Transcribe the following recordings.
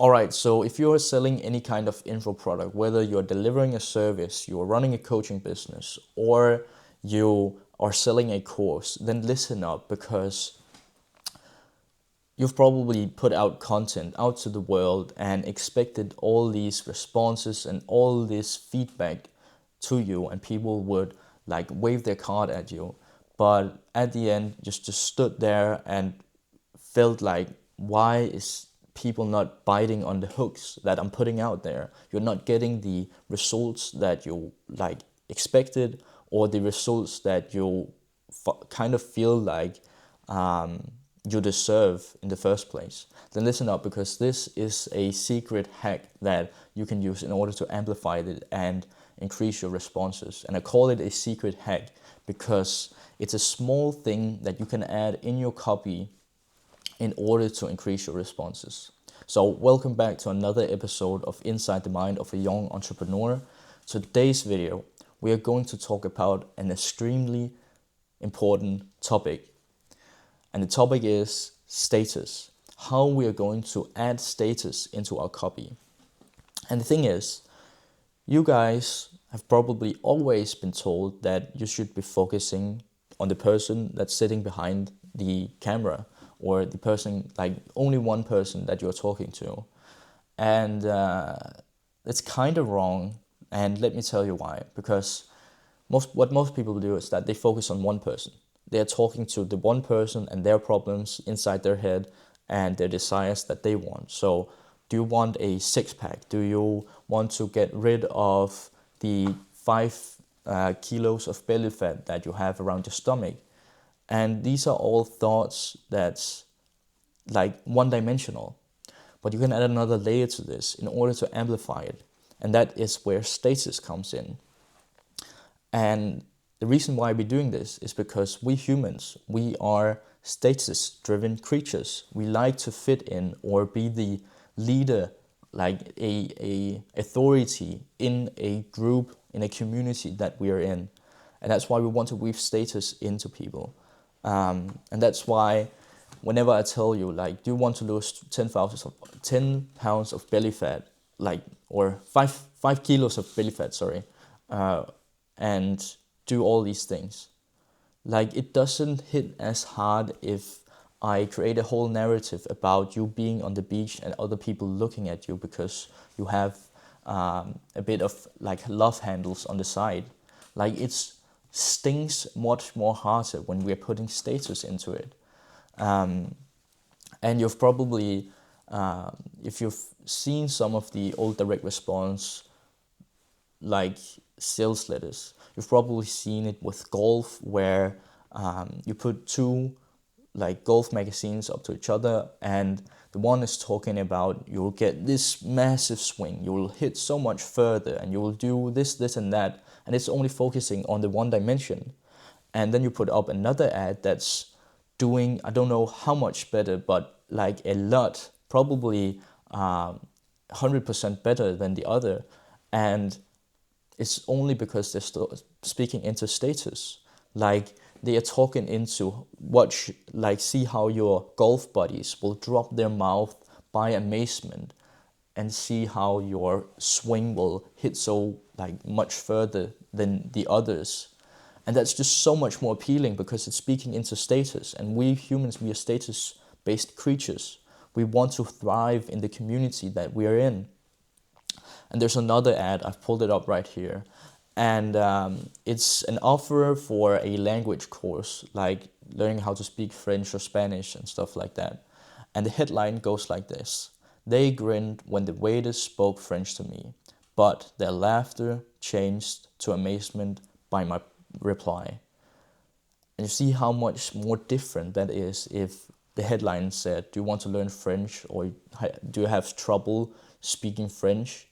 All right, so if you're selling any kind of info product, whether you're delivering a service, you're running a coaching business, or you are selling a course, then listen up, because you've probably put out content out to the world and expected all these responses and all this feedback to you, and people would like wave their card at you. But at the end, just stood there and felt like, why is people not biting on the hooks that I'm putting out there? You're not getting the results that you like expected, or the results that you kind of feel like you deserve in the first place. Then listen up, because this is a secret hack that you can use in order to amplify it and increase your responses. And I call it a secret hack because it's a small thing that you can add in your copy in order to increase your responses. So welcome back to another episode of Inside the Mind of a Young Entrepreneur. Today's video, we are going to talk about an extremely important topic. And the topic is status. How we are going to add status into our copy. And the thing is, you guys have probably always been told that you should be focusing on the person that's sitting behind the camera, or the person, like only one person that you're talking to. And it's kind of wrong. And let me tell you why. Because what most people do is that they focus on one person. They're talking to the one person and their problems inside their head and their desires that they want. So do you want a six-pack? Do you want to get rid of the 5 kilos of belly fat that you have around your stomach? And these are all thoughts that's like one-dimensional. But you can add another layer to this in order to amplify it. And that is where status comes in. And the reason why we're doing this is because we humans, we are status-driven creatures. We like to fit in or be the leader, like a authority in a group, in a community that we are in. And that's why we want to weave status into people. And that's why whenever I tell you, like, do you want to lose 10 pounds of belly fat, like, or 5 kilos of belly fat, sorry, and do all these things, like, it doesn't hit as hard if I create a whole narrative about you being on the beach and other people looking at you because you have a bit of like love handles on the side. Like, it stings much more harder when we're putting status into it. And you've probably, if you've seen some of the old direct response like sales letters, you've probably seen it with golf, where you put two like golf magazines up to each other, and the one is talking about you'll get this massive swing, you will hit so much further, and you will do this and that, and it's only focusing on the one dimension. And then you put up another ad that's doing, I don't know how much better, but like a lot, probably 100% better than the other. And it's only because they're still speaking into status. Like, they are talking into see how your golf buddies will drop their mouth by amazement and see how your swing will hit so like much further than the others. And that's just so much more appealing because it's speaking into status. And we humans, we are status-based creatures. We want to thrive in the community that we are in. And there's another ad, I've pulled it up right here. And it's an offer for a language course, like learning how to speak French or Spanish and stuff like that. And the headline goes like this: "They grinned when the waiters spoke French to me, but their laughter changed to amazement by my reply." And you see how much more different that is if the headline said, "Do you want to learn French, or do you have trouble speaking French?"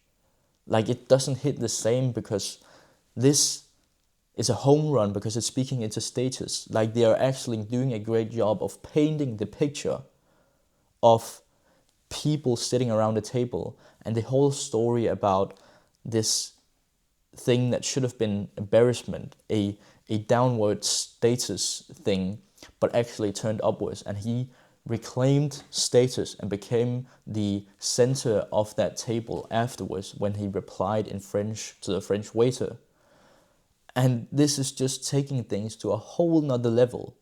Like, it doesn't hit the same because this is a home run, because it's speaking into status. Like, they are actually doing a great job of painting the picture of people sitting around the table, and the whole story about this thing that should have been embarrassment, a downward status thing, but actually turned upwards. And he reclaimed status and became the center of that table afterwards when he replied in French to the French waiter. And this is just taking things to a whole nother level.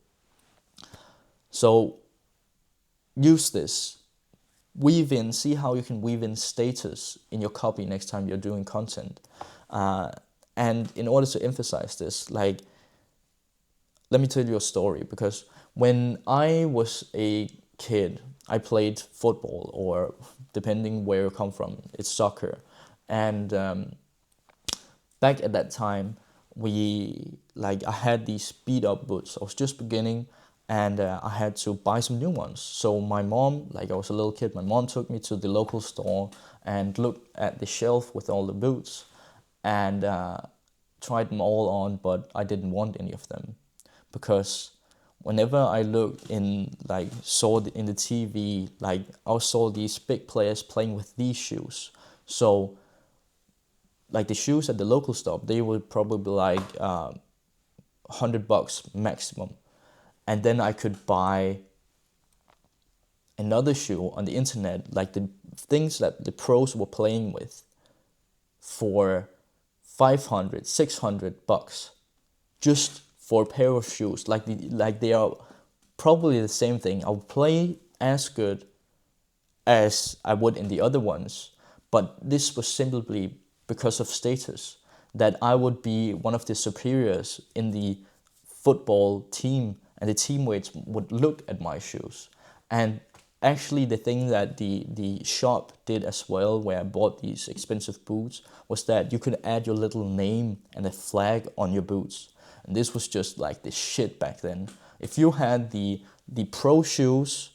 So use this. Weave in, see how you can weave in status in your copy next time you're doing content. And in order to emphasize this, like, let me tell you a story, because when I was a kid, I played football, or depending where you come from, it's soccer. And back at that time, I had these beat up boots. I was just beginning, and I had to buy some new ones. So my mom, like I was a little kid, my mom took me to the local store and looked at the shelf with all the boots, and tried them all on, but I didn't want any of them, because whenever I looked in, like, in the TV, like, I saw these big players playing with these shoes. So like the shoes at the local store, they would probably be like $100 maximum, and then I could buy another shoe on the internet, like the things that the pros were playing with, for $500-600, just for a pair of shoes. Like they are probably the same thing. I'll play as good as I would in the other ones, but this was simply because of status, that I would be one of the superiors in the football team, and the teammates would look at my shoes. And actually the thing that the shop did as well, where I bought these expensive boots, was that you could add your little name and a flag on your boots. And this was just like the shit back then. If you had the pro shoes,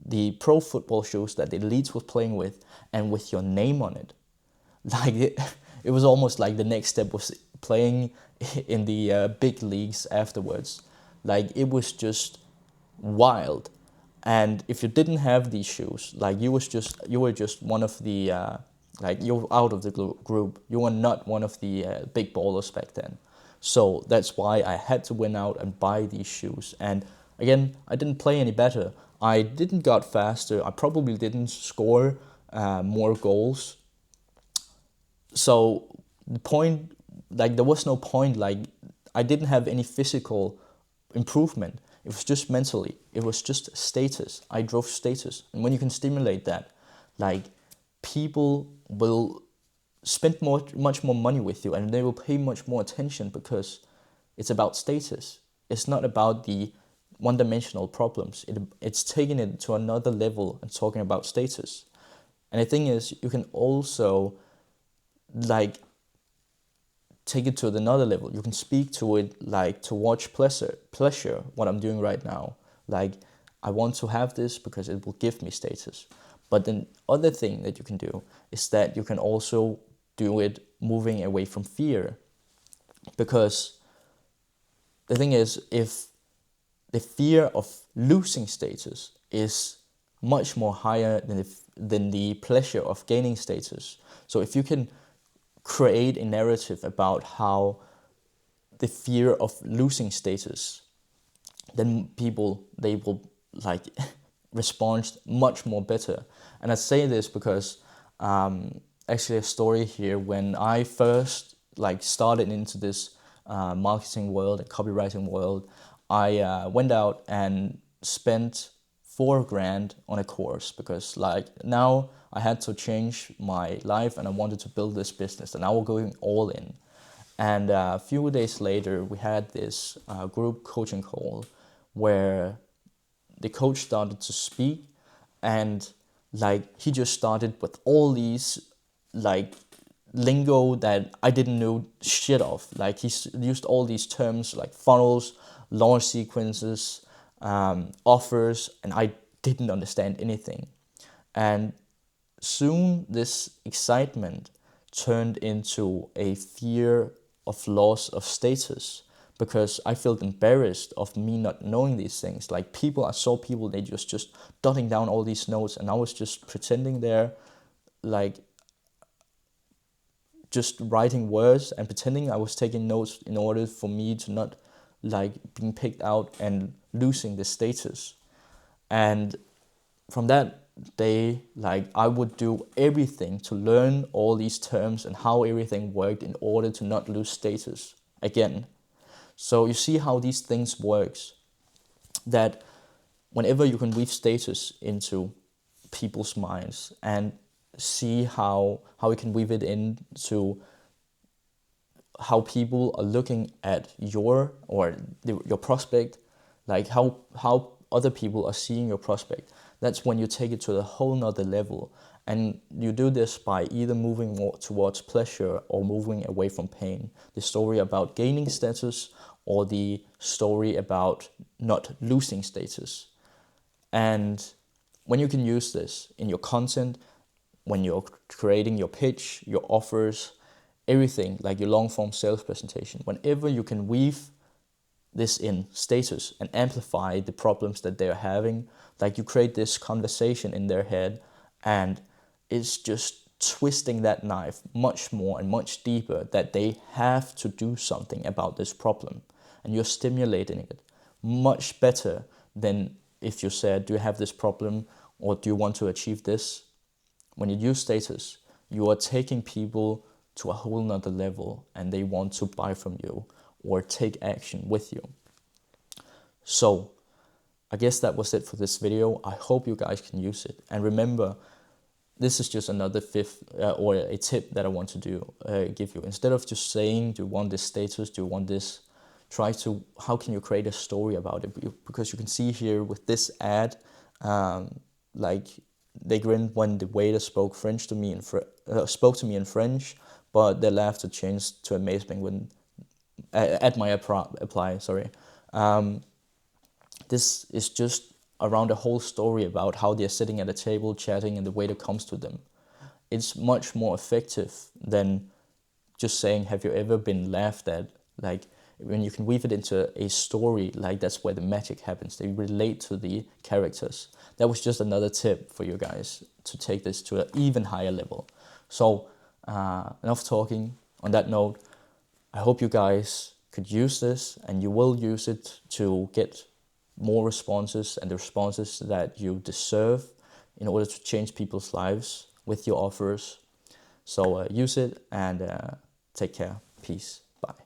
the pro football shoes that the elites was playing with, and with your name on it, like it was almost like the next step was playing in the big leagues afterwards. Like, it was just wild. And if you didn't have these shoes, like, you were just one of the like, you're out of the group. You were not one of the big ballers back then. So that's why I had to win out and buy these shoes. And again, I didn't play any better. I didn't got faster. I probably didn't score more goals. So the point, like, there was no point. Like, I didn't have any physical improvement. It was just mentally. It was just status. I drove status. And when you can stimulate that, like, people will spend much more money with you, and they will pay much more attention, because it's about status. It's not about the one-dimensional problems. It's taking it to another level and talking about status. And the thing is, you can also, like, take it to another level. You can speak to it like to watch pleasure, what I'm doing right now. Like, I want to have this because it will give me status. But the other thing that you can do is that you can also do it moving away from fear. Because the thing is, if the fear of losing status is much more higher than the pleasure of gaining status. So if you can create a narrative about how the fear of losing status, then people, they will, like, respond much more better. And I say this because actually a story here, when I first, like, started into this marketing world and copywriting world, I went out and spent $4,000 on a course, because, like, now I had to change my life and I wanted to build this business, and I was going all in. And a few days later, we had this group coaching call where the coach started to speak, and, like, he just started with all these, like, lingo that I didn't know shit of. Like, he used all these terms like funnels, launch sequences, offers, and I didn't understand anything. And soon this excitement turned into a fear of loss of status, because I felt embarrassed of me not knowing these things. Like, I saw people, they just dotting down all these notes, and I was just pretending there, like, just writing words and pretending I was taking notes in order for me to not, like, being picked out and losing the status. And from that day, like, I would do everything to learn all these terms and how everything worked in order to not lose status again. So you see how these things works, that whenever you can weave status into people's minds and see how you can weave it into how people are looking at your prospect, like how other people are seeing your prospect. That's when you take it to a whole nother level, and you do this by either moving more towards pleasure or moving away from pain. The story about gaining status or the story about not losing status. And when you can use this in your content, when you're creating your pitch, your offers, everything, like your long form sales presentation, whenever you can weave this in status and amplify the problems that they're having, like you create this conversation in their head, and it's just twisting that knife much more and much deeper, that they have to do something about this problem, and you're stimulating it much better than if you said, do you have this problem, or do you want to achieve this? When you use status, you are taking people to a whole nother level, and they want to buy from you or take action with you. So I guess that was it for this video. I hope you guys can use it. And remember, this is just another or a tip that I want to give you. Instead of just saying, do you want this status, do you want this, how can you create a story about it? Because you can see here with this ad, like, they grinned when the waiter spoke to me in French, but their laughter changed to amazement when at my apply. Sorry. This is just around a whole story about how they're sitting at a table chatting and the waiter comes to them. It's much more effective than just saying, have you ever been laughed at? Like, when you can weave it into a story, like, that's where the magic happens. They relate to the characters. That was just another tip for you guys to take this to an even higher level. So enough talking. On that note, I hope you guys could use this, and you will use it to get more responses, and the responses that you deserve in order to change people's lives with your offers. So use it, and take care. Peace. Bye.